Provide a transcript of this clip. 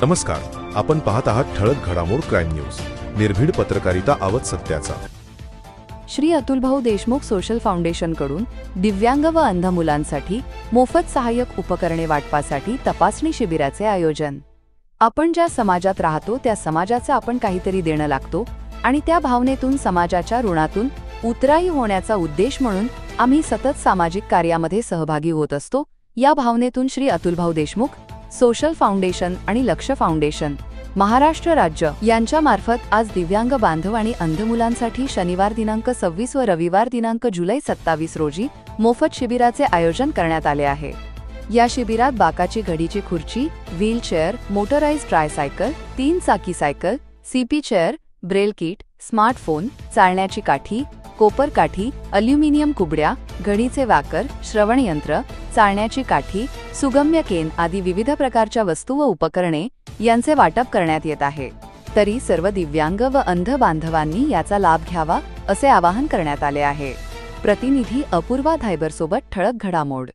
नमस्कार, आपण पाहत आहात ठळक घडामोड क्राईम न्यूज. निर्भीड पत्रकारिता आवत सत्याचा. श्री अतुलभाऊ देशमुख सोशल फाउंडेशनकडून दिव्यांग व अंध मुलांसाठी मोफत सहाय्यक उपकरणे वाटपासाठी तपासणी शिबिराचे आयोजन. आपण ज्या समाजात राहतो त्या समाजाचा आपण काहीतरी देणं लागतो आणि त्या भावनेतून समाजाच्या ऋणातून उतराई होण्याचा उद्देश म्हणून आम्ही सतत सामाजिक कार्यामध्ये सहभागी होत असतो. या भावनेतून श्री अतुलभाऊ देशमुख सोशल फाउंडेशन आणि लक्ष फाउंडेशन महाराष्ट्र राज्य यांच्या मार्फत आज दिव्यांग बांधव आणि अंध मुलांसाठी शनिवार दिनांक 26 व रविवार दिनांक जुलै 27 रोजी मोफत शिबिराचे आयोजन करण्यात आले आहे. या शिबिरात बाकाची घडीची खुर्ची, व्हीलचेअर, मोटराइज्ड ट्रायसायकल, 3 चाकी cycle, CP chair, Braille kit, smartphone, चालण्याची काठी, कोपर काठी, अल्युमिनियम कुबड्या, घडीचे वाकर, श्रवणयंत्र, चालण्याची काठी, सुगम्य केन आदी विविध प्रकारच्या वस्तू व उपकरणे यांचे वाटप करण्यात येत आहे. तरी सर्व दिव्यांग व अंध बांधवांनी याचा लाभ घ्यावा असे आवाहन करण्यात आले आहे. प्रतिनिधी अपूर्वा धायबरसोबत ठळक घडामोड.